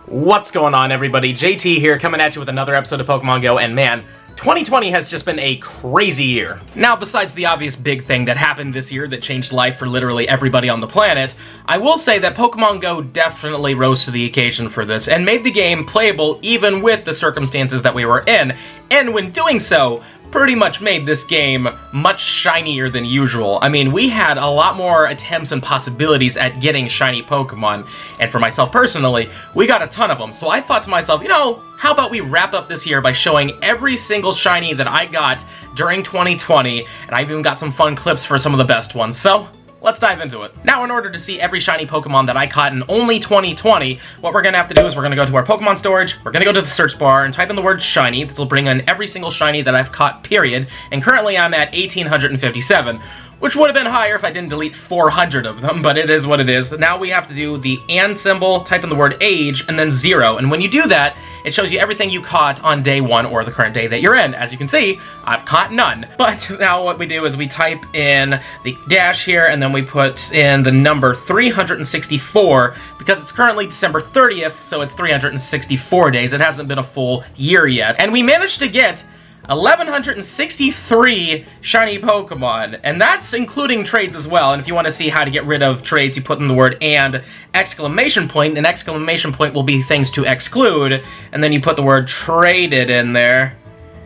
What's going on, everybody? JT here, coming at you with another episode of Pokemon Go, and man, 2020 has just been a crazy year. Now, besides the obvious big thing that happened this year that changed life for literally everybody on the planet, I will say that Pokemon Go definitely rose to the occasion for this, and made the game playable even with the circumstances that we were in, and when doing so, pretty much made this game much shinier than usual. I mean, we had a lot more attempts and possibilities at getting shiny Pokemon, and for myself personally, we got a ton of them. So I thought to myself, you know, how about we wrap up this year by showing every single shiny that I got during 2020, and I've even got some fun clips for some of the best ones. So let's dive into it. Now, in order to see every shiny Pokemon that I caught in only 2020, what we're going to have to do is we're going to go to our Pokemon storage, we're going to go to the search bar and type in the word shiny. This will bring in every single shiny that I've caught, period. And currently I'm at 1,857, which would have been higher if I didn't delete 400 of them, but it is what it is. Now we have to do the and symbol, type in the word age, and then 0. And when you do that, it shows you everything you caught on day 1 or the current day that you're in. As you can see, I've caught none. But now what we do is we type in the dash here, and then we put in the number 364, because it's currently December 30th, so it's 364 days. It hasn't been a full year yet. And we managed to get 1,163 shiny Pokemon, and that's including trades as well. And if you want to see how to get rid of trades, you put in the word and exclamation point. An exclamation point will be things to exclude, and then you put the word traded in there,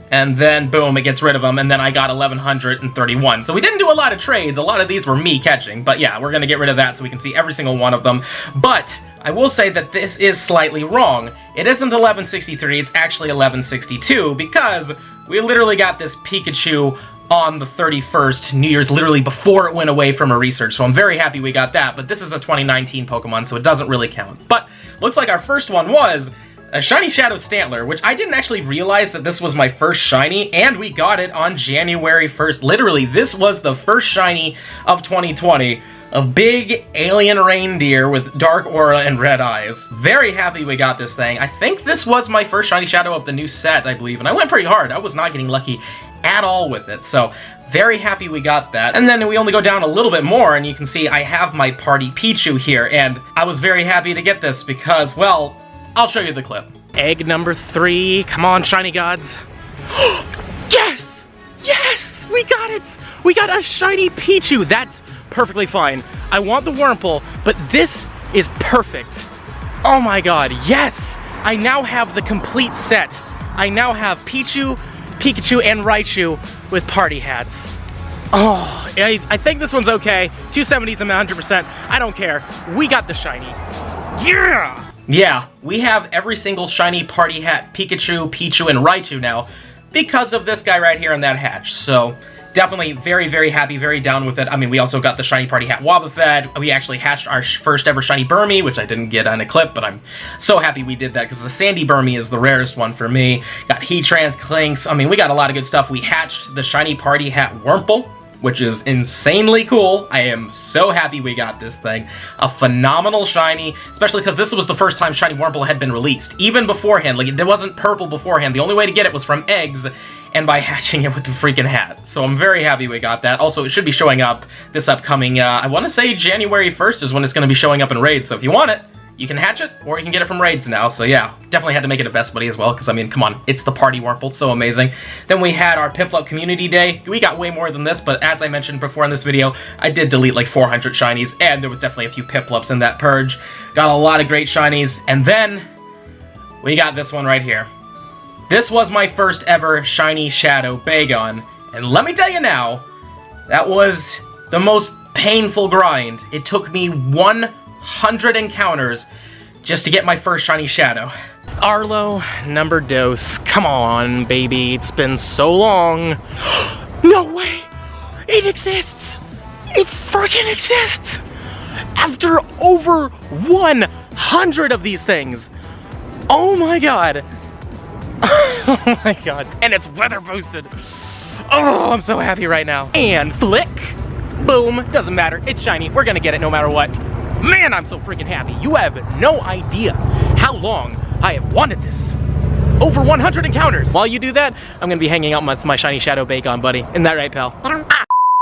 and then boom, it gets rid of them. And then I got 1,131. So we didn't do a lot of trades. A lot of these were me catching, but yeah, we're gonna get rid of that so we can see every single one of them. But I will say that this is slightly wrong. It isn't 1163, it's actually 1162, because we literally got this Pikachu on the 31st, New Year's, literally before it went away from a research, so I'm very happy we got that, but this is a 2019 Pokemon, so it doesn't really count. But looks like our first one was a shiny Shadow Stantler, which I didn't actually realize that this was my first shiny, and we got it on January 1st. Literally, this was the first shiny of 2020. A big alien reindeer with dark aura and red eyes. Very happy we got this thing. I think this was my first shiny Shadow of the new set, I believe, and I went pretty hard. I was not getting lucky at all with it, so very happy we got that. And then we only go down a little bit more, and you can see I have my party Pichu here, and I was very happy to get this because, well, I'll show you the clip. Egg number 3, come on, shiny gods. Yes! Yes! We got it! We got a shiny Pichu! That's perfectly fine. I want the Wurmple, but this is perfect. Oh my god, yes! I now have the complete set. I now have Pichu, Pikachu, and Raichu with party hats. Oh, I think this one's okay. 270's 100%. I don't care. We got the shiny. Yeah! Yeah, we have every single shiny party hat Pikachu, Pichu, and Raichu now because of this guy right here in that hatch. So definitely very, very happy, very down with it. I mean, we also got the shiny party hat Wobbuffet. We actually hatched our first ever shiny Burmy, which I didn't get on a clip, but I'm so happy we did that because the Sandy Burmy is the rarest one for me. Got Heatrans, Clinks. I mean, we got a lot of good stuff. We hatched the shiny party hat Wurmple, which is insanely cool. I am so happy we got this thing. A phenomenal shiny, especially because this was the first time shiny Wurmple had been released. Even beforehand, like, it wasn't purple beforehand. The only way to get it was from eggs and by hatching it with the freaking hat. So I'm very happy we got that. Also, it should be showing up this upcoming, I want to say January 1st is when it's going to be showing up in raids. So if you want it, you can hatch it, or you can get it from raids now. So yeah, definitely had to make it a best buddy as well, because I mean, come on, it's the party Wurmple, so amazing. Then we had our Piplup Community Day. We got way more than this, but as I mentioned before in this video, I did delete like 400 shinies, and there was definitely a few Piplups in that purge. Got a lot of great shinies, and then we got this one right here. This was my first ever shiny Shadow Bagon, and let me tell you now, that was the most painful grind. It took me 100 encounters just to get my first shiny Shadow. Arlo, number dose. Come on, baby. It's been so long. No way! It exists! It freaking exists! After over 100 of these things! Oh my god! Oh my god. And it's weather boosted! Oh, I'm so happy right now. And flick! Boom! Doesn't matter. It's shiny. We're gonna get it no matter what. Man, I'm so freaking happy. You have no idea how long I have wanted this. Over 100 encounters. While you do that, I'm gonna be hanging out with my shiny Shadow Bagon, buddy. Isn't that right, pal?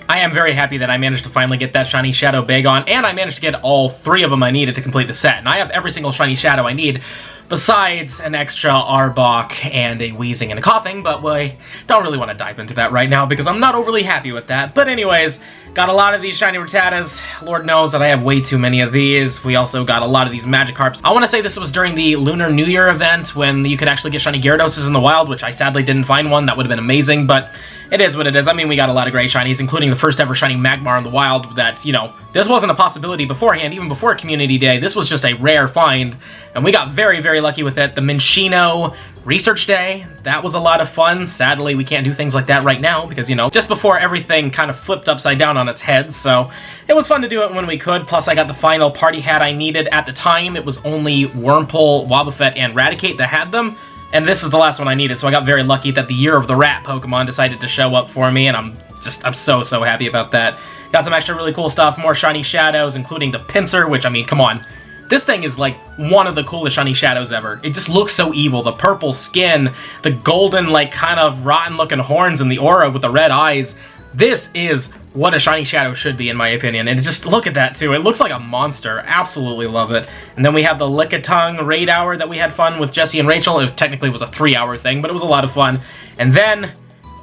I am very happy that I managed to finally get that shiny Shadow Bagon, and I managed to get all 3 of them I needed to complete the set. And I have every single shiny Shadow I need, besides an extra Arbok and a wheezing and a coughing, but we don't really want to dive into that right now because I'm not overly happy with that. But anyways, got a lot of these shiny Rattatas. Lord knows that I have way too many of these. We also got a lot of these Magikarps. I want to say this was during the Lunar New Year event when you could actually get shiny Gyarados in the wild, which I sadly didn't find one. That would have been amazing, but it is what it is. I mean, we got a lot of great shinies, including the first ever shiny Magmar in the wild that, you know, this wasn't a possibility beforehand, even before Community Day. This was just a rare find, and we got very, very lucky with it. The Minccino Research Day, that was a lot of fun. Sadly, we can't do things like that right now because, you know, just before everything kind of flipped upside down on its head, so it was fun to do it when we could. Plus, I got the final party hat I needed at the time. It was only Wurmple, Wobbuffet, and Raticate that had them. And this is the last one I needed, so I got very lucky that the Year of the Rat Pokemon decided to show up for me, and I'm so happy about that. Got some extra really cool stuff, more shiny shadows, including the Pincer, which, I mean, come on. This thing is, like, one of the coolest shiny shadows ever. It just looks so evil. The purple skin, the golden, like, kind of rotten-looking horns, and the aura with the red eyes. This is what a shiny shadow should be, in my opinion. And just look at that, too. It looks like a monster. Absolutely love it. And then we have the Lickitung Raid Hour that we had fun with Jesse and Rachel. It technically was a 3-hour thing, but it was a lot of fun. And then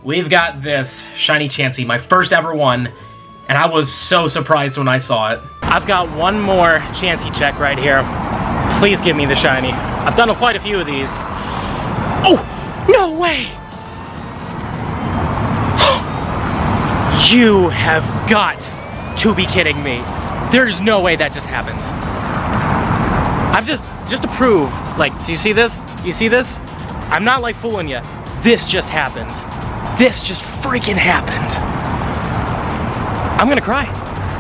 we've got this shiny Chansey, my first ever one. And I was so surprised when I saw it. I've got one more Chansey check right here. Please give me the shiny. I've done quite a few of these. Oh, no way! You have got to be kidding me. There's no way that just happened. I'm just to prove, like, do you see this? Do you see this? I'm not, like, fooling you. This just happened. This just freaking happened. I'm gonna cry.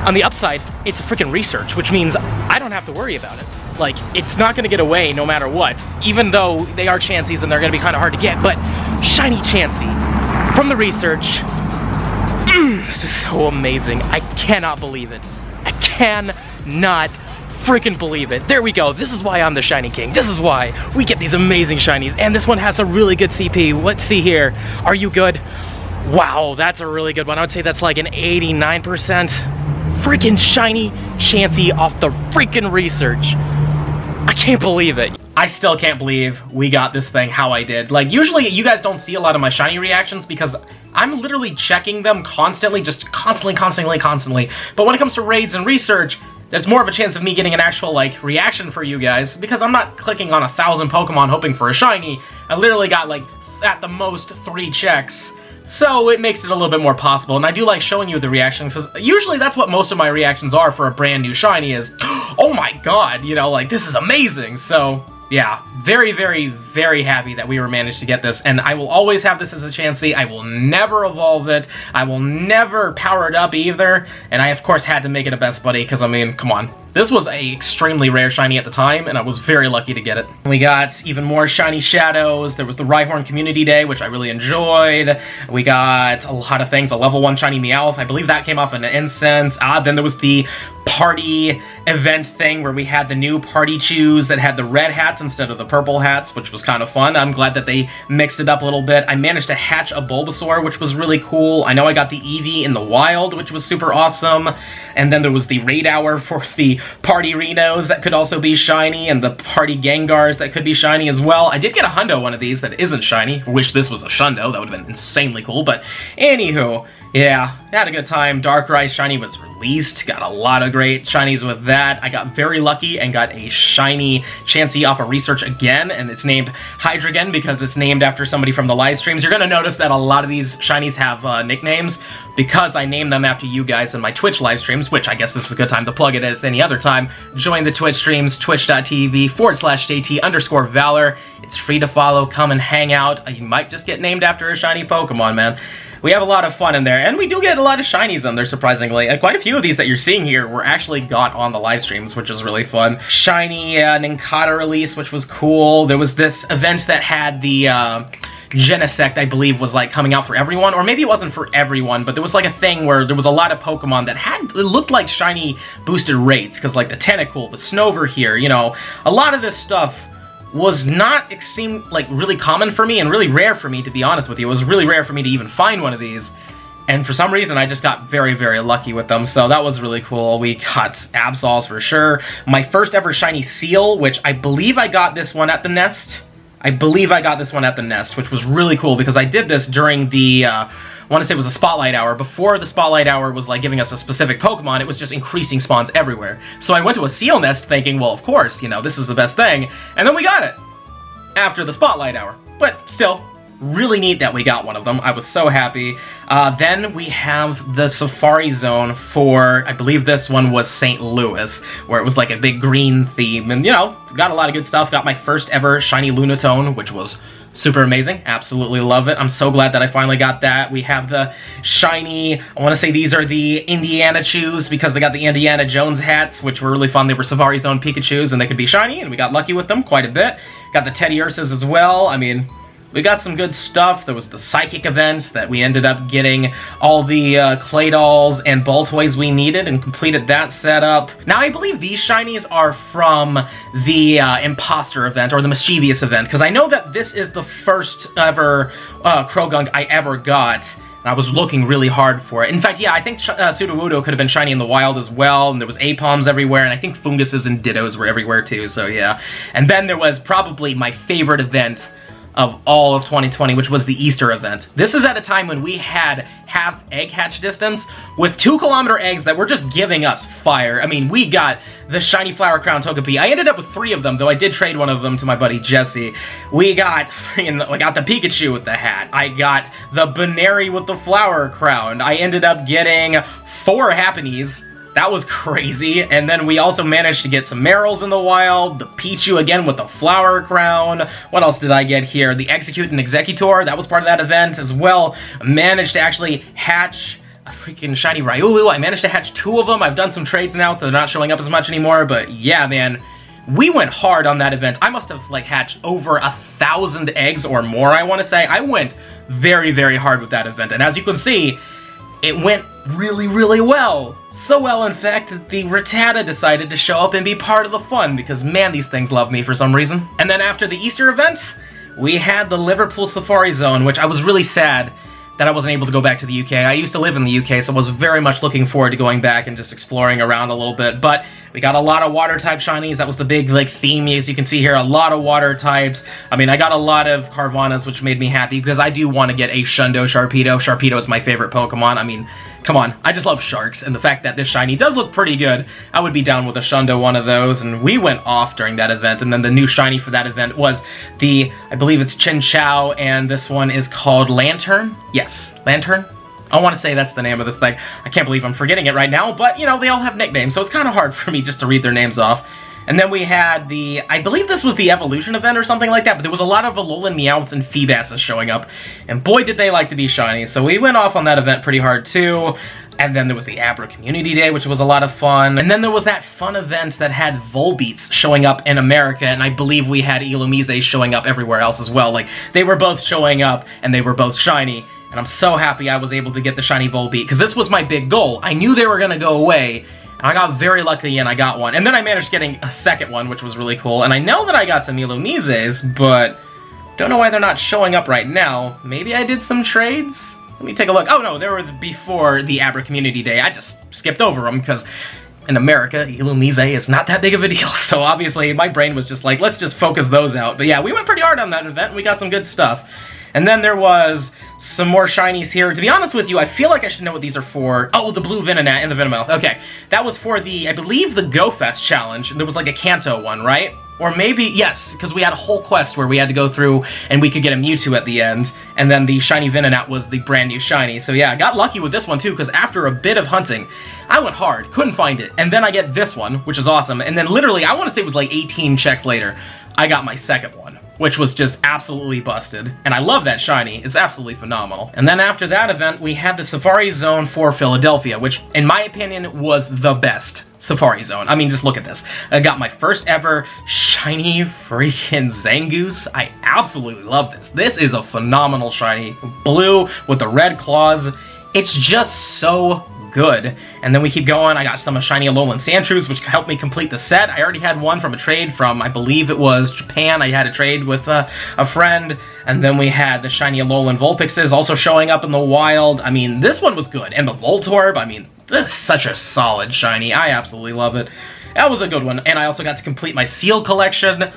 On the upside, it's a freaking research, which means I don't have to worry about it. Like, it's not gonna get away no matter what, even though they are Chanseys and they're gonna be kind of hard to get, but shiny Chansey from the research. This is so amazing. I cannot believe it. I cannot freaking believe it. There we go. This is why I'm the Shiny King. This is why we get these amazing shinies. And this one has a really good CP. Let's see here. Are you good? Wow, that's a really good one. I would say that's like an 89%. Freaking shiny Chansey off the freaking research. I can't believe it. I still can't believe we got this thing how I did. Like, usually you guys don't see a lot of my shiny reactions because I'm literally checking them constantly, just constantly. But when it comes to raids and research, there's more of a chance of me getting an actual, like, reaction for you guys because I'm not clicking on 1,000 Pokemon hoping for a shiny. I literally got, like, at the most 3 checks. So it makes it a little bit more possible, and I do like showing you the reactions, because usually that's what most of my reactions are for a brand new shiny is, oh my god, you know, like, this is amazing. So yeah, very, very, very happy that we were managed to get this, and I will always have this as a Chansey. I will never evolve it. I will never power it up either, and I, of course, had to make it a best buddy, because, I mean, come on. This was a extremely rare shiny at the time, and I was very lucky to get it. We got even more shiny shadows. There was the Rhyhorn Community Day, which I really enjoyed. We got a lot of things. A level 1 shiny Meowth. I believe that came off in an incense. Then there was the party event thing where we had the new party chews that had the red hats instead of the purple hats, which was kind of fun. I'm glad that they mixed it up a little bit. I managed to hatch a Bulbasaur, which was really cool. I know I got the Eevee in the wild, which was super awesome. And then there was the raid hour for the party Renos that could also be shiny, and the party Gengars that could be shiny as well. I did get a Hundo one of these that isn't shiny. I wish this was a Shundo. That would have been insanely cool, but anywho. Yeah, had a good time. Darkrai shiny was released. Got a lot of great shinies with that. I got very lucky and got a shiny Chansey off of research again, and it's named Hydreigon because it's named after somebody from the live streams. You're going to notice that a lot of these shinies have nicknames because I named them after you guys in my Twitch live streams, which I guess this is a good time to plug it as any other time. Join the Twitch streams, twitch.tv/JT_Valor. It's free to follow. Come and hang out. You might just get named after a shiny Pokemon, man. We have a lot of fun in there, and we do get a lot of shinies in there, surprisingly. And quite a few of these that you're seeing here were actually got on the live streams, which is really fun. Shiny Nincada release, which was cool. There was this event that had the Genesect, I believe, was like coming out for everyone, or maybe it wasn't for everyone, but there was like a thing where there was a lot of Pokemon that had, it looked like shiny boosted rates, because like the Tentacool, the Snover here, you know, a lot of this stuff was not, it seemed like really common for me and really rare for me, to be honest with you. It was really rare for me to even find one of these. and for some reason I just got very, very lucky with them, so that was really cool. We got Absols for sure. My first ever shiny Seal, which I believe I got this one at the nest. Which was really cool because I did this during the, I want to say it was a Spotlight Hour. Before the Spotlight Hour was like giving us a specific Pokemon, it was just increasing spawns everywhere. So I went to a Seal nest thinking, well, of course, you know, this is the best thing, and then we got it after the Spotlight Hour. But still, really neat that we got one of them. I was so happy. Then we have the Safari Zone for, I believe this one was St. Louis, where it was like a big green theme, and you know, got a lot of good stuff. Got my first ever shiny Lunatone, which was super amazing. Absolutely love it. I'm so glad that I finally got that. We have the shiny, I want to say these are the Indiana Chews, because they got the Indiana Jones hats, which were really fun. They were Safari Zone Pikachus, and they could be shiny, and we got lucky with them quite a bit. Got the Teddy Ursas as well. I mean, we got some good stuff. There was the Psychic events that we ended up getting all the Clay Dolls and Ball Toys we needed and completed that setup. Now, I believe these shinies are from the Imposter event, or the Mischievous event, because I know that this is the first ever Krogunk I ever got. And I was looking really hard for it. In fact, yeah, I think Sudowoodo could have been shiny in the wild as well, and there was Apoms everywhere, and I think Funguses and Dittos were everywhere too, so yeah. And then there was probably my favorite event of all of 2020, which was the Easter event. This is at a time when we had half egg hatch distance with 2-kilometer eggs that were just giving us fire. I mean, we got the shiny Flower Crown Togepi. I ended up with 3 of them, though I did trade one of them to my buddy Jesse. We got the Pikachu with the hat. I got the Baneri with the Flower Crown. I ended up getting 4 Happies. That was crazy. And then we also managed to get some Merrills in the wild, the Pichu again with the Flower Crown. What else did I get here? The Execute and Executor, that was part of that event as well. Managed to actually hatch a freaking shiny Riolu. I managed to hatch 2 of them. I've done some trades now, so they're not showing up as much anymore, but yeah, man. We went hard on that event. I must have, like, hatched over 1,000 eggs or more, I want to say. I went very, very hard with that event, and as you can see, it went really, really well. So well, in fact, that the Rattata decided to show up and be part of the fun, because, man, these things love me for some reason. And then after the Easter event, we had the Liverpool Safari Zone, which I was really sad that I wasn't able to go back to the UK. I used to live in the UK, so I was very much looking forward to going back and just exploring around a little bit, but we got a lot of water-type shinies. That was the big, like, theme, as you can see here, a lot of water types. I mean, I got a lot of Carvanas, which made me happy, because I do want to get a Shundo Sharpedo. Sharpedo is my favorite Pokemon. I mean, come on, I just love sharks, and the fact that this shiny does look pretty good, I would be down with a Shundo one of those, and we went off during that event, and then the new shiny for that event was the, I believe it's Chinchou, and this one is called Lantern? Yes, Lantern? I want to say that's the name of this thing. I can't believe I'm forgetting it right now, but, you know, they all have nicknames, so it's kind of hard for me just to read their names off. And then we had the, I believe this was the Evolution event or something like that, but there was a lot of Alolan Meowths and Feebasses showing up, and boy did they like to be shiny, so we went off on that event pretty hard too. And then there was the Abra Community Day, which was a lot of fun. And then there was that fun event that had Volbeats showing up in America, and I believe we had Illumise showing up everywhere else as well. Like, they were both showing up, and they were both shiny. And I'm so happy I was able to get the shiny Volbeat, because this was my big goal. I knew they were going to go away, and I got very lucky and I got one. And then I managed getting a second one, which was really cool. And I know that I got some Illumises, but don't know why they're not showing up right now. Maybe I did some trades? Let me take a look. Oh no, they were before the Abra Community Day. I just skipped over them, because in America, Illumise is not that big of a deal. So obviously, my brain was just like, let's just focus those out. But yeah, we went pretty hard on that event, and we got some good stuff. And then there was some more shinies here. To be honest with you, I feel like I should know what these are for. Oh, the blue Venonat and the Venomoth. Okay, that was for the, I believe, the Go Fest challenge. There was like a Kanto one, right? Or maybe, yes, because we had a whole quest where we had to go through and we could get a Mewtwo at the end. And then the shiny Venonat was the brand new shiny. So yeah, I got lucky with this one too, because after a bit of hunting, I went hard, couldn't find it. And then I get this one, which is awesome. And then literally, I want to say it was like 18 checks later, I got my second one, which was just absolutely busted. And I love that shiny. It's absolutely phenomenal. And then after that event, we had the Safari Zone for Philadelphia, which, in my opinion, was the best Safari Zone. I mean, just look at this. I got my first ever shiny freaking Zangoose. I absolutely love this. This is a phenomenal shiny. Blue with the red claws. It's just so good. And then we keep going. I got some shiny Alolan Sandshrews, which helped me complete the set. I already had one from a trade from, I believe it was Japan. I had a trade with a friend. And then we had the shiny Alolan Vulpixes also showing up in the wild. I mean, this one was good. And the Voltorb, I mean, this is such a solid shiny. I absolutely love it. That was a good one. And I also got to complete my seal collection.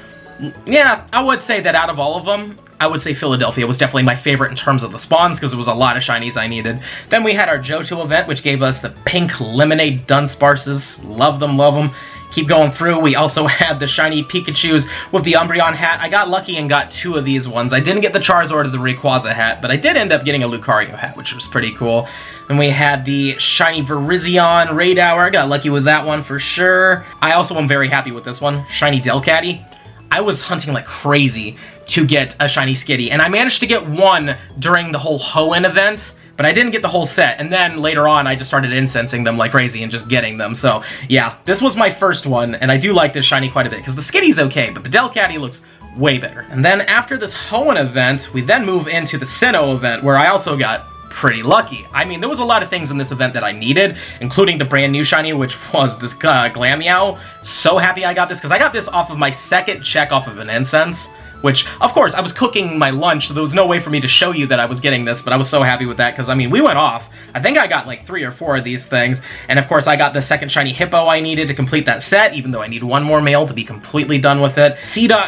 Yeah, I would say that out of all of them, I would say Philadelphia was definitely my favorite in terms of the spawns, because there was a lot of shinies I needed. Then we had our Johto event, which gave us the pink Lemonade Dunsparces. Love them, love them. Keep going through. We also had the shiny Pikachus with the Umbreon hat. I got lucky and got 2 of these ones. I didn't get the Charizard or the Rayquaza hat, but I did end up getting a Lucario hat, which was pretty cool. Then we had the shiny Virizion Raydower. I got lucky with that one for sure. I also am very happy with this one. Shiny Delcatty. I was hunting like crazy to get a shiny Skitty, and I managed to get one during the whole Hoenn event, but I didn't get the whole set, and then later on I just started incensing them like crazy and just getting them. So yeah, this was my first one, and I do like this shiny quite a bit, because the Skitty's okay, but the Delcatty looks way better. And then after this Hoenn event, we then move into the Sinnoh event, where I also got pretty lucky. I mean, there was a lot of things in this event that I needed, including the brand new shiny, which was this Glameow. So happy I got this, because I got this off of my second check off of an incense, which, of course, I was cooking my lunch, so there was no way for me to show you that I was getting this, but I was so happy with that, because, I mean, we went off. I think I got like 3 or 4 of these things, and of course I got the second shiny Hippo I needed to complete that set, even though I need 1 more male to be completely done with it.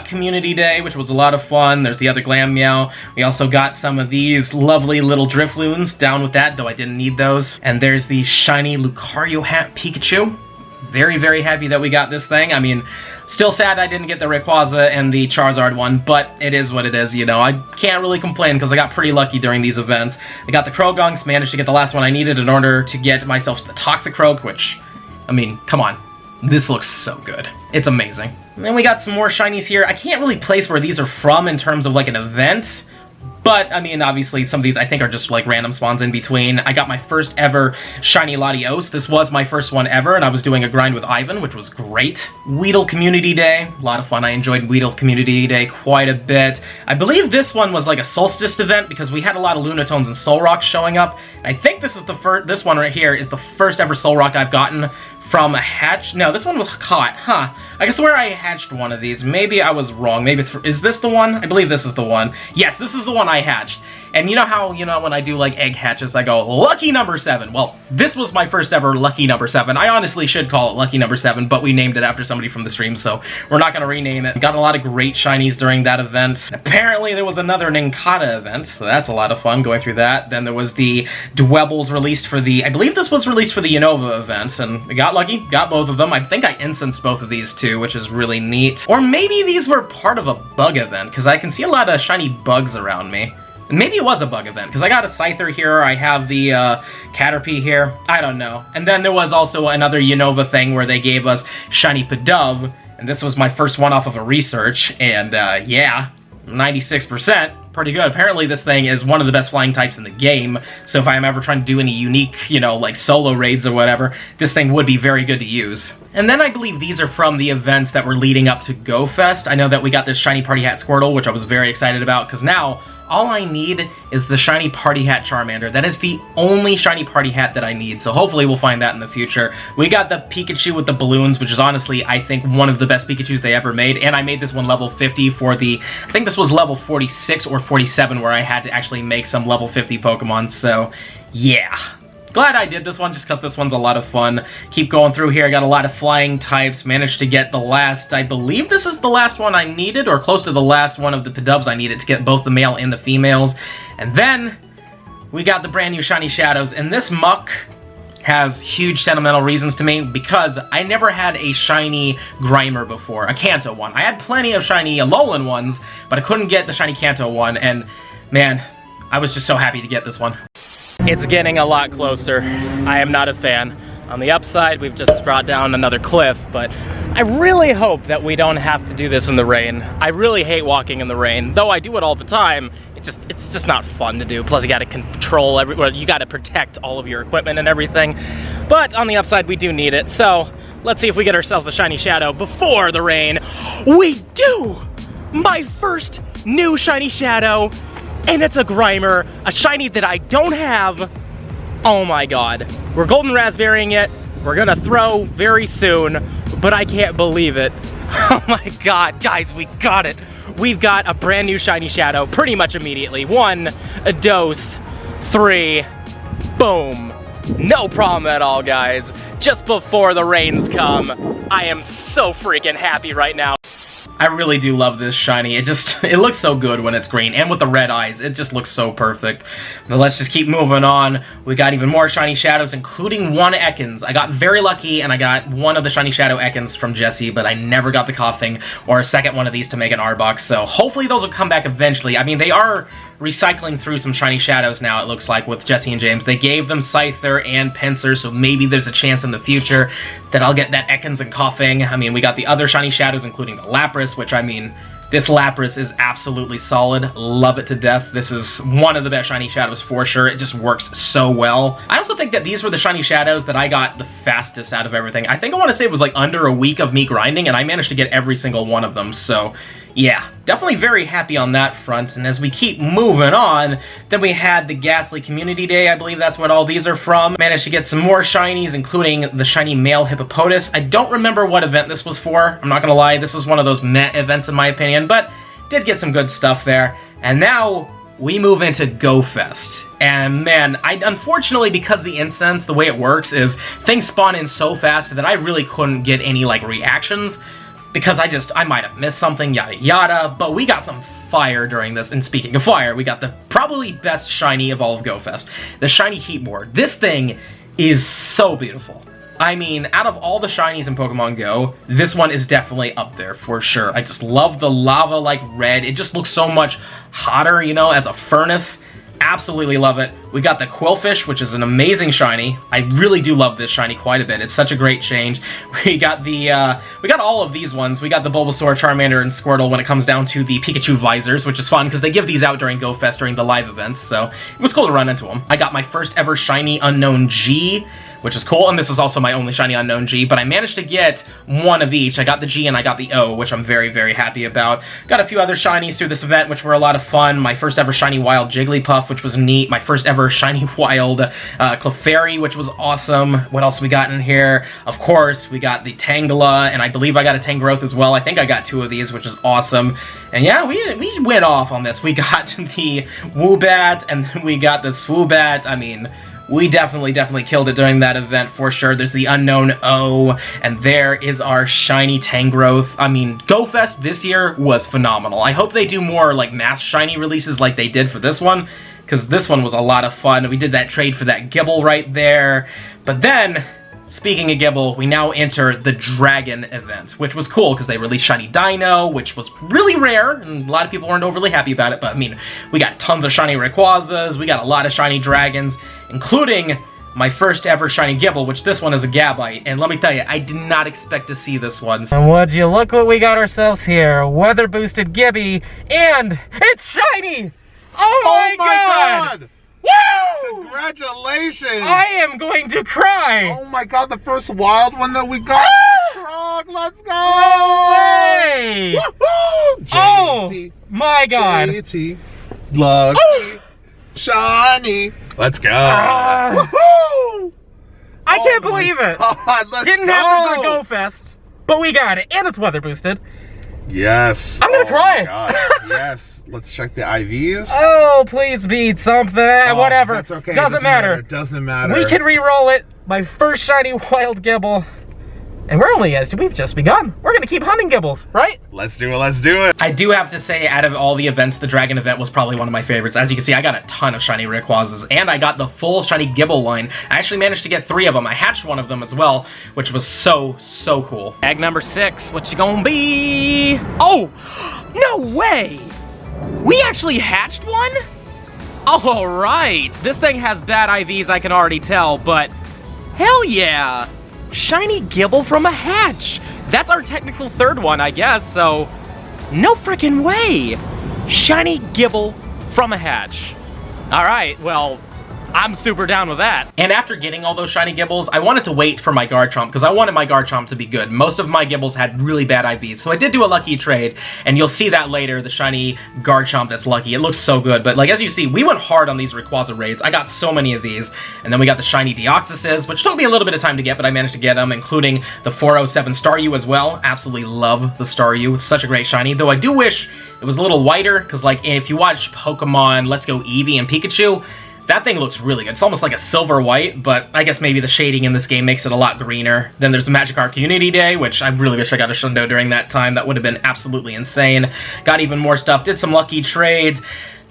Community Day, which was a lot of fun. There's the other Glameow. We also got some of these lovely little Drifloons, down with that, though I didn't need those. And there's the shiny Lucario hat Pikachu. Very, very happy that we got this thing. I mean, still sad I didn't get the Rayquaza and the Charizard one, but it is what it is, you know. I can't really complain, because I got pretty lucky during these events. I got the Crogunks, managed to get the last one I needed in order to get myself the Toxicroak, which, I mean, come on. This looks so good. It's amazing. And then we got some more shinies here. I can't really place where these are from in terms of like an event, but, I mean, obviously, some of these I think are just, like, random spawns in between. I got my first ever shiny Latios. This was my first one ever, and I was doing a grind with Ivan, which was great. Weedle Community Day. A lot of fun. I enjoyed Weedle Community Day quite a bit. I believe this one was, like, a Solstice event, because we had a lot of Lunatones and Solrocks showing up. And I think this is the first, this one right here is the first ever Solrock I've gotten from a hatch. No, this one was caught. Huh. I guess where I hatched one of these. Maybe I was wrong. Maybe is this the one? I believe this is the one. Yes, this is the one I hatched. And you know how, you know, when I do, like, egg hatches, I go, lucky number 7. Well, this was my first ever lucky number 7. I honestly should call it lucky number 7, but we named it after somebody from the stream, so we're not going to rename it. Got a lot of great shinies during that event. Apparently, there was another Nincada event, so that's a lot of fun going through that. Then there was the Dwebbles released for the, I believe this was released for the Unova event, and I got lucky, got both of them. I think I instanced both of these too, which is really neat. Or maybe these were part of a bug event, because I can see a lot of shiny bugs around me. Maybe it was a bug event, because I got a Scyther here, I have the Caterpie here, I don't know. And then there was also another Unova thing where they gave us shiny Pidove, and this was my first one off of a research, and yeah, 96%. Pretty good. Apparently this thing is one of the best flying types in the game, so if I'm ever trying to do any unique, you know, like solo raids or whatever, this thing would be very good to use. And then I believe these are from the events that were leading up to Go Fest. I know that we got this shiny Party Hat Squirtle, which I was very excited about, because now all I need is the shiny Party Hat Charmander. That is the only shiny Party Hat that I need, so hopefully we'll find that in the future. We got the Pikachu with the balloons, which is honestly, I think, one of the best Pikachus they ever made, and I made this one level 50 for the, I think this was level 46 or 47 where I had to actually make some level 50 Pokemon, so yeah. Glad I did this one, just because this one's a lot of fun. Keep going through here, I got a lot of flying types, managed to get the last, I believe this is the last one I needed, or close to the last one of the Pidoves I needed to get both the male and the females. And then, we got the brand new shiny Shadows, and this muck has huge sentimental reasons to me, because I never had a shiny Grimer before, a Kanto one. I had plenty of shiny Alolan ones, but I couldn't get the shiny Kanto one, and man, I was just so happy to get this one. It's getting a lot closer. I am not a fan. On the upside, we've just brought down another cliff, but I really hope that we don't have to do this in the rain. I really hate walking in the rain, though I do it all the time. It's just not fun to do. Plus, you got to control you got to protect all of your equipment and everything. But on the upside, we do need it. So let's see if we get ourselves a shiny Shadow before the rain. We do! My first new shiny Shadow. And it's a Grimer, a shiny that I don't have. Oh my god. We're golden raspberrying it. We're gonna throw very soon, but I can't believe it. Oh my god, guys, we got it. We've got a brand new shiny shadow pretty much immediately. 1 dose, 3, boom. No problem at all, guys. Just before the rains come. I am so freaking happy right now. I really do love this shiny. It looks so good when it's green, and with the red eyes, it just looks so perfect. But let's just keep moving on. We got even more shiny shadows, including 1 Ekans. I got very lucky, and I got 1 of the shiny shadow Ekans from Jesse, but I never got the coughing or a second one of these to make an R-Box, so hopefully those will come back eventually. I mean, they are recycling through some shiny shadows now, it looks like, with Jesse and James. They gave them Scyther and Pincer, so maybe there's a chance in the future that I'll get that Ekans and coughing. I mean, we got the other shiny shadows, including the Lapras, which, I mean, this Lapras is absolutely solid. Love it to death. This is one of the best shiny shadows for sure. It just works so well. I also think that these were the shiny shadows that I got the fastest out of everything. I think I want to say it was like under a week of me grinding, and I managed to get every single one of them, so yeah, definitely very happy on that front. And as we keep moving on, then we had the Ghastly Community Day. I believe that's what all these are from. Managed to get some more shinies, including the shiny male Hippopotas. I don't remember what event this was for. I'm not gonna lie, this was one of those meh events in my opinion, but did get some good stuff there. And now we move into Go Fest. And man, unfortunately, because the incense, the way it works is things spawn in so fast that I really couldn't get any like reactions, because I might have missed something, yada yada, but we got some fire during this. And speaking of fire, we got the probably best shiny of all of Go Fest, the shiny Heatmor. This thing is so beautiful. I mean, out of all the shinies in Pokemon Go, this one is definitely up there for sure. I just love the lava-like red. It just looks so much hotter, you know, as a furnace. Absolutely love it. We got the Quillfish, which is an amazing shiny. I really do love this shiny quite a bit. It's such a great change. We got the, we got all of these ones. We got the Bulbasaur, Charmander, and Squirtle when it comes down to the Pikachu visors, which is fun because they give these out during Go Fest during the live events, so it was cool to run into them. I got my first ever shiny Unknown G, which is cool, and this is also my only shiny Unknown G, but I managed to get 1 of each. I got the G and I got the O, which I'm very, very happy about. Got a few other shinies through this event, which were a lot of fun. My first ever shiny wild Jigglypuff, which was neat. My first ever shiny wild Clefairy, which was awesome. What else we got in here? Of course, we got the Tangela, and I believe I got a Tangrowth as well. I think I got 2 of these, which is awesome. And yeah, we went off on this. We got the Woobat, and then we got the Swoobat. I mean, we definitely killed it during that event for sure. There's the Unknown O, and there is our shiny Tangrowth. I mean, Go Fest this year was phenomenal. I hope they do more like mass shiny releases like they did for this one, because this one was a lot of fun. We did that trade for that Gibble right there. But then, speaking of Gibble, we now enter the Dragon event, which was cool because they released shiny Dino, which was really rare, and a lot of people weren't overly happy about it, but I mean, we got tons of shiny Rayquazas, we got a lot of shiny Dragons, including my first ever shiny Gibble, which this one is a Gabite, and let me tell you, I did not expect to see this one. And would you look what we got ourselves here, weather boosted Gibby, and it's shiny! Oh my god! Woo! Congratulations! I am going to cry! Oh my god, the first wild one that we got! Trog, let's go! No way! Woohoo! Oh my god! JT, lucky, shiny, let's go! Woohoo! I can't believe it! God, let's Didn't happen for Go Fest, but we got it, and it's weather boosted. Yes. I'm gonna cry. My god. Yes. Let's check the IVs. Oh, please beat something. Whatever. That's okay. Doesn't matter. Doesn't matter. We can re-roll it. My first shiny wild Gibble. And we've just begun. We're gonna keep hunting Gibbles, right? Let's do it, let's do it. I do have to say, out of all the events, the Dragon event was probably one of my favorites. As you can see, I got a ton of shiny Rayquazas, and I got the full shiny Gibble line. I actually managed to get 3 of them. I hatched one of them as well, which was so cool. Egg number 6, what you gonna be? Oh, no way! We actually hatched one? All right, this thing has bad IVs, I can already tell, but hell yeah! Shiny Gibble from a hatch. That's our technical 3rd one, I guess, so no freaking way. Shiny Gibble from a hatch. All right, well, I'm super down with that. And after getting all those shiny Gibbles, I wanted to wait for my Garchomp, because I wanted my Garchomp to be good. Most of my Gibbles had really bad IVs, so I did do a lucky trade, and you'll see that later, the shiny Garchomp that's lucky. It looks so good, but like as you see, we went hard on these Rayquaza raids. I got so many of these, and then we got the shiny Deoxyses, which took me a little bit of time to get, but I managed to get them, including the 407 Staryu as well. Absolutely love the Staryu. It's such a great shiny, though I do wish it was a little whiter, because like if you watch Pokemon Let's Go Eevee and Pikachu, that thing looks really good. It's almost like a silver white, but I guess maybe the shading in this game makes it a lot greener. Then there's the Magikarp Community Day, which I really wish I got a Shundo during that time. That would have been absolutely insane. Got even more stuff, did some lucky trades.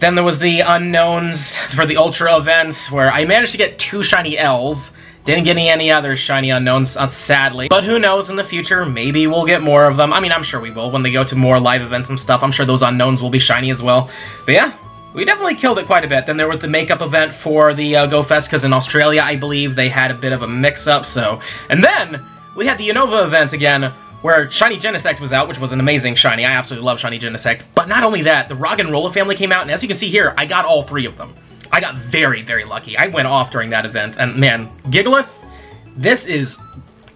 Then there was the unknowns for the Ultra events, where I managed to get 2 shiny L's. Didn't get any other shiny unknowns, sadly. But who knows, in the future, maybe we'll get more of them. I mean, I'm sure we will. When they go to more live events and stuff, I'm sure those unknowns will be shiny as well. But yeah, we definitely killed it quite a bit. Then there was the makeup event for the Go Fest, because in Australia, I believe, they had a bit of a mix-up, so... And then, we had the Unova event again, where Shiny Genesect was out, which was an amazing shiny. I absolutely love Shiny Genesect. But not only that, the Roggenrola family came out, and as you can see here, I got all 3 of them. I got very, very lucky. I went off during that event, and man, Gigalith, this is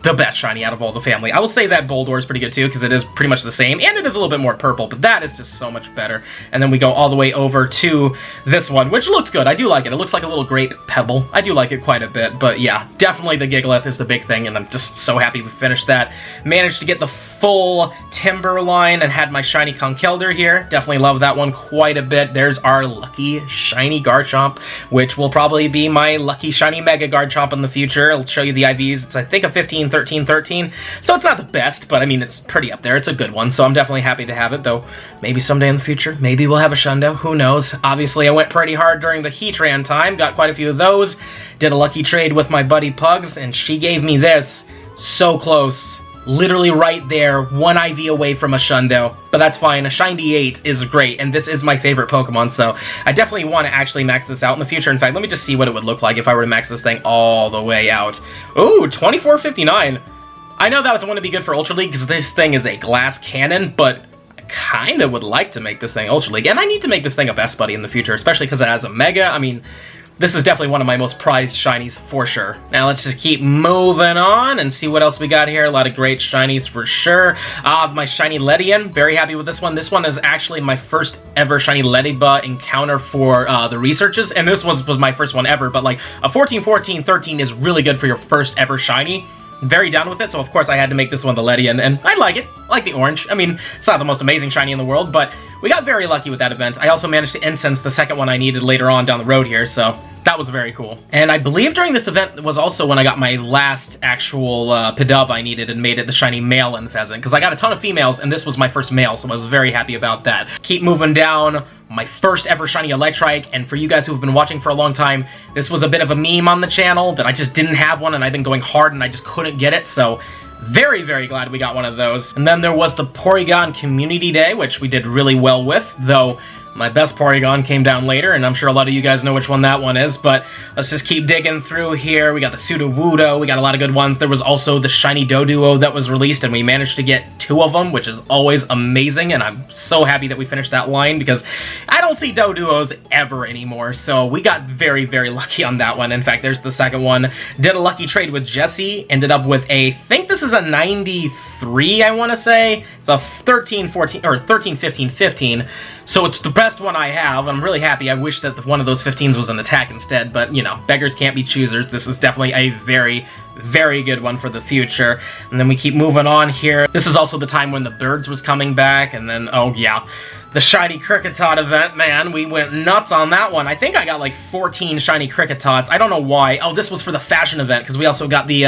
the best shiny out of all the family. I will say that Boldor is pretty good too, because it is pretty much the same, and it is a little bit more purple, but that is just so much better. And then we go all the way over to this one, which looks good. I do like it. It looks like a little grape pebble. I do like it quite a bit, but yeah, definitely the Gigalith is the big thing, and I'm just so happy we finished that. Managed to get the full Timber line and had my shiny Conkeldurr here. Definitely love that one quite a bit. There's our lucky shiny Garchomp, which will probably be my lucky shiny Mega Garchomp in the future. I'll show you the IVs. It's, I think, a 15, 13, 13. So it's not the best, but I mean, it's pretty up there. It's a good one, so I'm definitely happy to have it, though maybe someday in the future, maybe we'll have a Shundo. Who knows? Obviously, I went pretty hard during the Heatran time. Got quite a few of those. Did a lucky trade with my buddy Pugs, and she gave me this. So close. Literally right there, 1 IV away from a Shundo, but that's fine. A Shiny 8 is great, and this is my favorite Pokemon, so I definitely want to actually max this out in the future. In fact, let me just see what it would look like if I were to max this thing all the way out. Ooh, 2459. I know that wouldn't be good for Ultra League, because this thing is a glass cannon, but I kind of would like to make this thing Ultra League, and I need to make this thing a Best Buddy in the future, especially because it has a Mega. I mean, this is definitely one of my most prized shinies for sure. Now let's just keep moving on and see what else we got here. A lot of great shinies for sure. My shiny Ledian, very happy with this one. This one is actually my first ever shiny Lediba encounter for the researches, and this was my first one ever, but like a 14, 14, 13 is really good for your first ever shiny. Very down with it, so of course I had to make this one the Ledian, and I like it. I like the orange. I mean, it's not the most amazing shiny in the world, but we got very lucky with that event. I also managed to incense the second one I needed later on down the road here, so that was very cool. And I believe during this event was also when I got my last actual Pidove I needed and made it the shiny male Pheasant, because I got a ton of females, and this was my first male, so I was very happy about that. Keep moving down. My first ever shiny Electrike, and for you guys who have been watching for a long time, this was a bit of a meme on the channel that I just didn't have one, and I've been going hard and I just couldn't get it, so very, very glad we got one of those. And then there was the Porygon Community Day, which we did really well with, though my best Porygon came down later, and I'm sure a lot of you guys know which one that one is, but let's just keep digging through here. We got the Sudowoodo, we got a lot of good ones. There was also the shiny Doduo that was released, and we managed to get 2 of them, which is always amazing, and I'm so happy that we finished that line, because I don't see Doduos ever anymore, so we got very, very lucky on that one. In fact, there's the second one. Did a lucky trade with Jessie, ended up with a, I think this is a 93, I want to say. It's a 13, 14, or 13, 15, 15. So it's the best one I have. I'm really happy. I wish that one of those 15s was an attack instead, but, you know, beggars can't be choosers. This is definitely a very, very good one for the future. And then we keep moving on here. This is also the time when the Birds was coming back, and then, oh yeah, the shiny Kricketot event, man, we went nuts on that one. I think I got like 14 shiny Cricketots. I don't know why. Oh, this was for the fashion event, because we also got the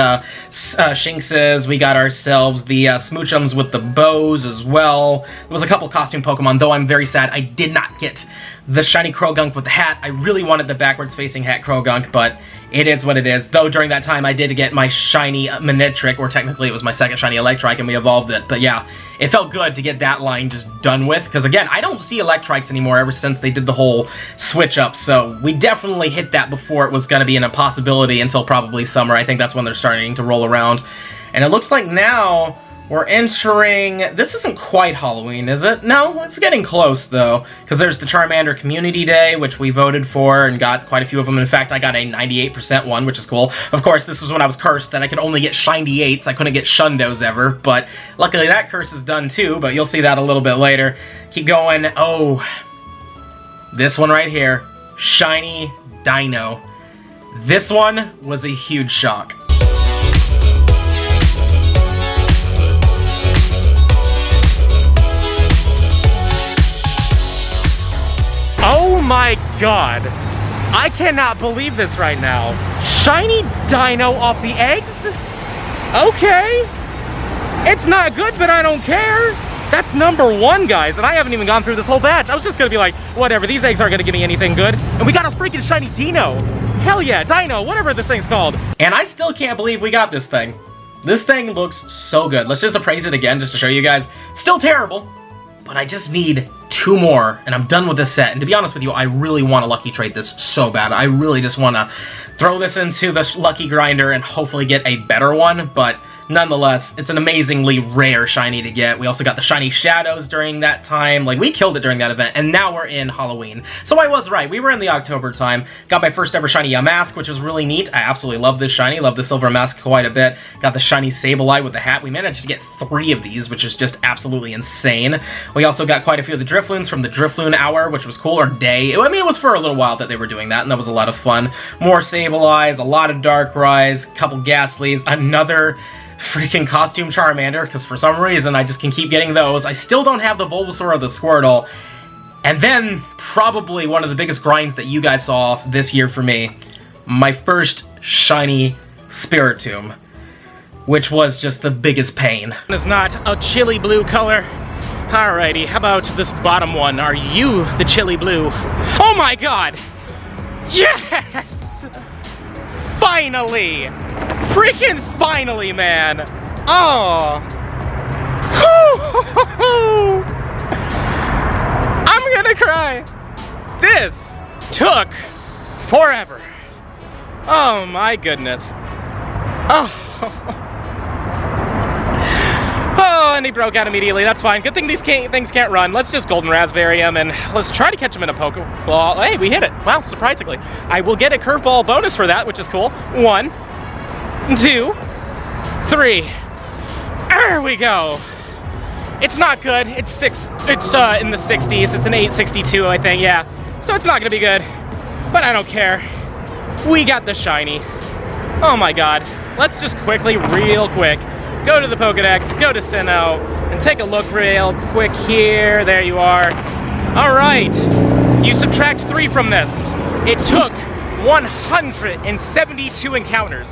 Shinxes, we got ourselves the Smoochums with the bows as well. There was a couple costume Pokemon, though I'm very sad I did not get the shiny Krogunk with the hat. I really wanted the backwards facing hat Krogunk, but it is what it is. Though during that time I did get my shiny Manectric, or technically it was my second shiny Electrike, and we evolved it. But yeah, it felt good to get that line just done with, because again, I don't see Electrikes anymore ever since they did the whole switch up, so we definitely hit that before it was going to be an impossibility until probably summer. I think that's when they're starting to roll around. And it looks like now we're entering... This isn't quite Halloween, is it? No, it's getting close, though. Because there's the Charmander Community Day, which we voted for and got quite a few of them. In fact, I got a 98% one, which is cool. Of course, this was when I was cursed that I could only get shiny 8s. I couldn't get Shundos ever, but luckily that curse is done, too. But you'll see that a little bit later. Keep going. Oh, this one right here. Shiny Dino. This one was a huge shock. Oh my god! I cannot believe this right now. Shiny Dino off the eggs? Okay. It's not good, but I don't care. That's number 1, guys, and I haven't even gone through this whole batch. I was just gonna be like, whatever, these eggs aren't gonna give me anything good. And we got a freaking shiny Dino. Hell yeah, Dino, whatever this thing's called. And I still can't believe we got this thing. This thing looks so good. Let's just appraise it again just to show you guys. Still terrible, but I just need 2 more, and I'm done with this set. And to be honest with you, I really want to lucky trade this so bad. I really just want to throw this into the lucky grinder and hopefully get a better one, but nonetheless, it's an amazingly rare shiny to get. We also got the shiny shadows during that time. Like, we killed it during that event, and now we're in Halloween. So I was right. We were in the October time. Got my first ever shiny mask, which was really neat. I absolutely love this shiny. Love the silver mask quite a bit. Got the shiny Sableye with the hat. We managed to get 3 of these, which is just absolutely insane. We also got quite a few of the Drifloons from the Drifloon Hour, which was cool, or day. I mean, it was for a little while that they were doing that, and that was a lot of fun. More Sableyes, a lot of Darkrai's, a couple Ghastlies, another freaking costume Charmander, because for some reason I just can keep getting those. I still don't have the Bulbasaur or the Squirtle. And then, probably one of the biggest grinds that you guys saw this year for me, my first shiny Spiritomb, which was just the biggest pain. It's not a chili blue color. Alrighty, how about this bottom one? Are you the chili blue? Oh my god! Yes! Finally! Freaking finally, man! Oh! I'm gonna cry! This took forever. Oh my goodness. Oh. Oh, and he broke out immediately. That's fine. Good thing these things can't run. Let's just Golden Raspberry him, and let's try to catch him in a Pokeball. Hey, we hit it. Wow, surprisingly. I will get a curveball bonus for that, which is cool. 1, 2, 3. There we go. It's not good. It's in the 60s. It's an 862, I think. Yeah. So it's not gonna be good, but I don't care. We got the shiny. Oh my god. Let's just quickly, real quick, go to the Pokedex, go to Sinnoh, and take a look real quick here. There you are. All right. You subtract 3 from this. It took 172 encounters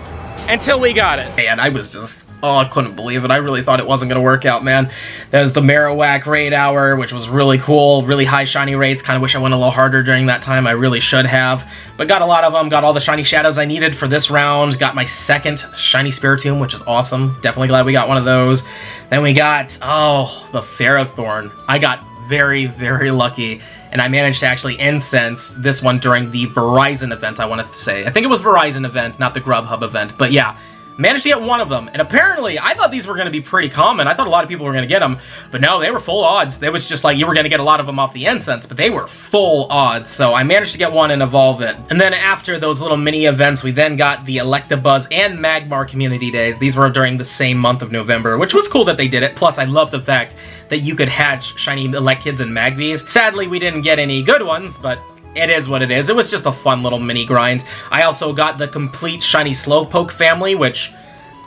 until we got it. And I was just, oh, I couldn't believe it. I really thought it wasn't going to work out, man. There's the Marowak raid hour, which was really cool. Really high shiny rates. Kind of wish I went a little harder during that time. I really should have. But got a lot of them. Got all the shiny shadows I needed for this round. Got my second shiny Spiritomb, which is awesome. Definitely glad we got one of those. Then we got, oh, the Ferrothorn. I got very, very lucky. And I managed to actually incense this one during the Verizon event, I wanted to say. I think it was Verizon event, not the Grubhub event. But yeah, managed to get one of them. And apparently, I thought these were going to be pretty common. I thought a lot of people were going to get them. But no, they were full odds. It was just like you were going to get a lot of them off the incense. But they were full odds. So I managed to get one and evolve it. And then after those little mini events, we then got the Electabuzz and Magmar Community Days. These were during the same month of November, which was cool that they did it. Plus, I love the fact that you could hatch shiny Eleckids and Magvies. Sadly, we didn't get any good ones, but it is what it is. It was just a fun little mini grind. I also got the complete shiny Slowpoke family, which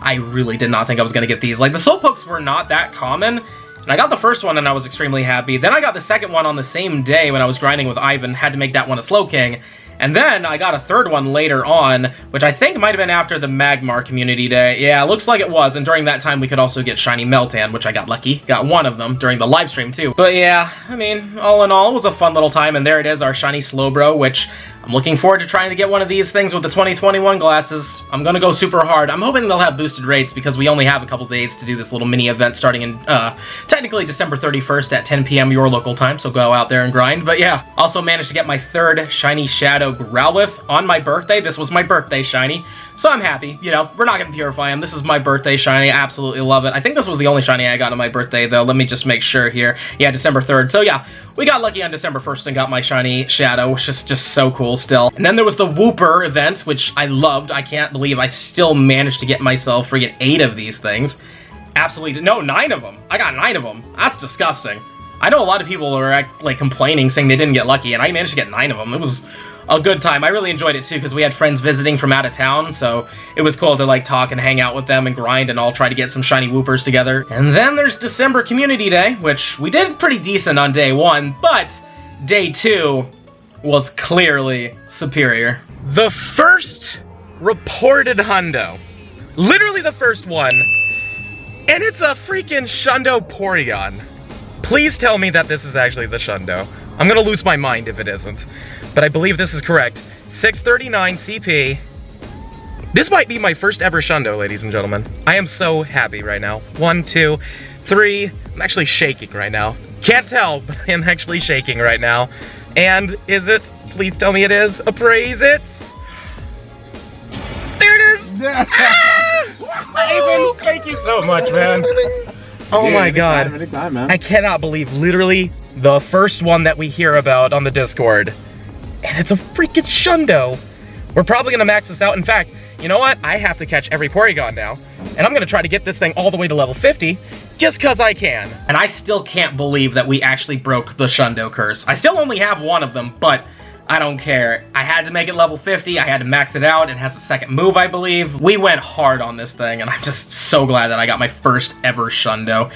I really did not think I was going to get these. Like, the Slowpokes were not that common, and I got the first one and I was extremely happy. Then I got the second one on the same day when I was grinding with Ivan, had to make that one a Slowking. And then I got a third one later on, which I think might have been after the Magmar Community Day. Yeah, looks like it was, and during that time we could also get shiny Meltan, which I got lucky. Got one of them during the live stream too. But yeah, I mean, all in all, it was a fun little time, and there it is, our shiny Slowbro, which I'm looking forward to trying to get one of these things with the 2021 glasses. I'm gonna go super hard. I'm hoping they'll have boosted rates because we only have a couple days to do this little mini event starting in, technically December 31st at 10 p.m. your local time, so go out there and grind. But yeah, also managed to get my third shiny Shadow Growlithe on my birthday. This was my birthday shiny. So I'm happy, you know, we're not gonna purify him. This is my birthday shiny, I absolutely love it. I think this was the only shiny I got on my birthday though. Let me just make sure here. Yeah, December 3rd. So yeah, we got lucky on December 1st and got my shiny Shadow, which is just so cool still. And then there was the Wooper event, which I loved. I can't believe I still managed to get myself freaking 8 of these things. Absolutely, no, 9 of them. I got 9 of them. That's disgusting. I know a lot of people are like complaining, saying they didn't get lucky, and I managed to get 9 of them. It was a good time. I really enjoyed it too, because we had friends visiting from out of town, so it was cool to like talk and hang out with them and grind and all try to get some shiny Woopers together. And then there's December Community Day, which we did pretty decent on day 1, but day 2 was clearly superior. The first reported hundo. Literally the first one. And it's a freaking Shundo Porygon. Please tell me that this is actually the Shundo. I'm gonna lose my mind if it isn't. But I believe this is correct. 639 CP. This might be my first ever Shundo, ladies and gentlemen. I am so happy right now. 1, 2, 3. I'm actually shaking right now. Can't tell, but I am actually shaking right now. And is it? Please tell me it is. Appraise it. There it is! Ivan, thank you so much, man. Oh my god. Anytime, man. I cannot believe literally the first one that we hear about on the Discord. And it's a freaking Shundo. We're probably gonna max this out. In fact, you know what? I have to catch every Porygon now. And I'm gonna try to get this thing all the way to level 50, just cause I can. And I still can't believe that we actually broke the Shundo curse. I still only have 1 of them, but I don't care. I had to make it level 50, I had to max it out. It has a second move, I believe. We went hard on this thing, and I'm just so glad that I got my first ever Shundo.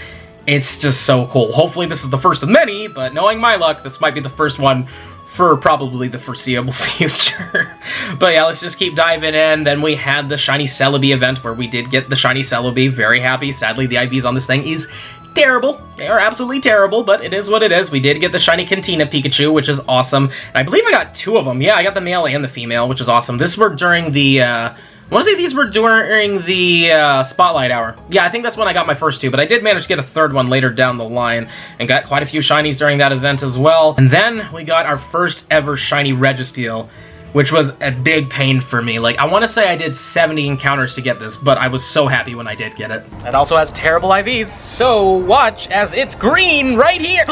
It's just so cool. Hopefully this is the first of many, but knowing my luck, this might be the first one for probably the foreseeable future. But yeah, let's just keep diving in. Then we had the Shiny Celebi event where we did get the Shiny Celebi. Very happy. Sadly, the IVs on this thing is terrible. They are absolutely terrible, but it is what it is. We did get the Shiny Cantina Pikachu, which is awesome. And I believe I got 2 of them. Yeah, I got the male and the female, which is awesome. This were during the, I want to say these were during the Spotlight Hour. Yeah, I think that's when I got my first 2, but I did manage to get a 3rd one later down the line, and got quite a few shinies during that event as well. And then we got our first ever shiny Registeel, which was a big pain for me. Like, I want to say I did 70 encounters to get this, but I was so happy when I did get it. It also has terrible IVs, so watch as it's green right here.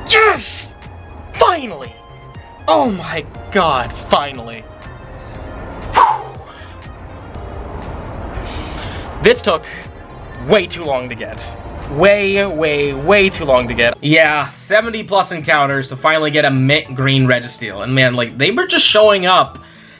Yes! Finally! Oh my god, finally. This took way too long to get. Way too long to get. Yeah, 70 plus encounters to finally get a mint green Registeel. And man, like, they were just showing up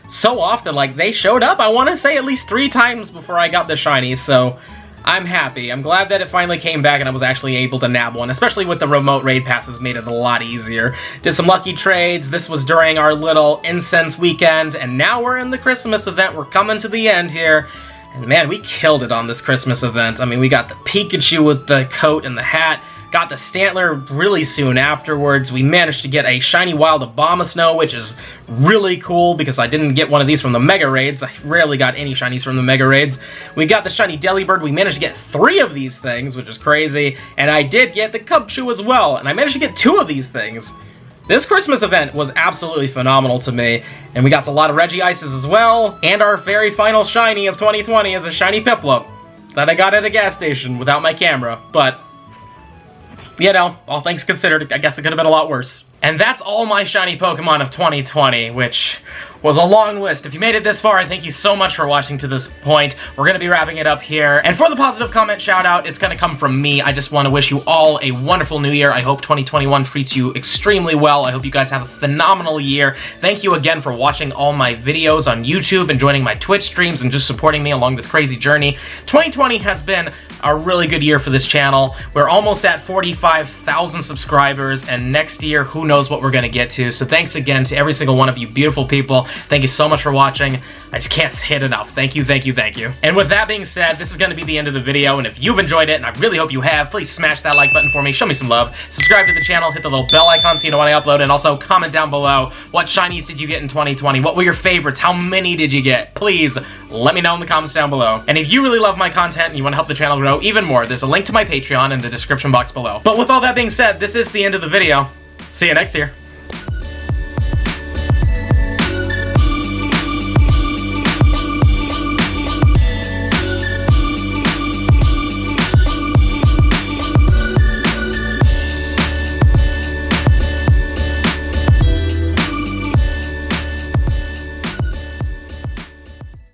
so often. Like, they showed up, I want to say, at least 3 times before I got the shiny, so I'm happy. I'm glad that it finally came back and I was actually able to nab one, especially with the remote raid passes, made it a lot easier. Did some lucky trades. This was during our little incense weekend, and now we're in the Christmas event. We're coming to the end here. And man, we killed it on this Christmas event. I mean, we got the Pikachu with the coat and the hat, got the Stantler really soon afterwards. We managed to get a shiny wild Abomasnow, which is really cool because I didn't get one of these from the Mega Raids. I rarely got any shinies from the Mega Raids. We got the shiny Delibird. We managed to get 3 of these things, which is crazy. And I did get the Cubchoo as well, and I managed to get 2 of these things. This Christmas event was absolutely phenomenal to me, and we got a lot of Regices as well, and our very final shiny of 2020 is a shiny Piplup that I got at a gas station without my camera, but, you know, all things considered, I guess it could have been a lot worse. And that's all my shiny Pokemon of 2020, which was a long list. If you made it this far, I thank you so much for watching to this point. We're going to be wrapping it up here. And for the positive comment shout out, it's going to come from me. I just want to wish you all a wonderful new year. I hope 2021 treats you extremely well. I hope you guys have a phenomenal year. Thank you again for watching all my videos on YouTube and joining my Twitch streams and just supporting me along this crazy journey. 2020 has been a really good year for this channel. We're almost at 45,000 subscribers, and next year, who knows what we're going to get to. So thanks again to every single one of you beautiful people. Thank you so much for watching. I just can't say it enough. Thank you, thank you, thank you. And with that being said, this is going to be the end of the video, and if you've enjoyed it, and I really hope you have, please smash that like button for me, show me some love, subscribe to the channel, hit the little bell icon so you know when I upload, and also comment down below what shinies did you get in 2020, what were your favorites, how many did you get? Please let me know in the comments down below. And if you really love my content and you want to help the channel grow even more, there's a link to my Patreon in the description box below. But with all that being said, this is the end of the video. See you next year.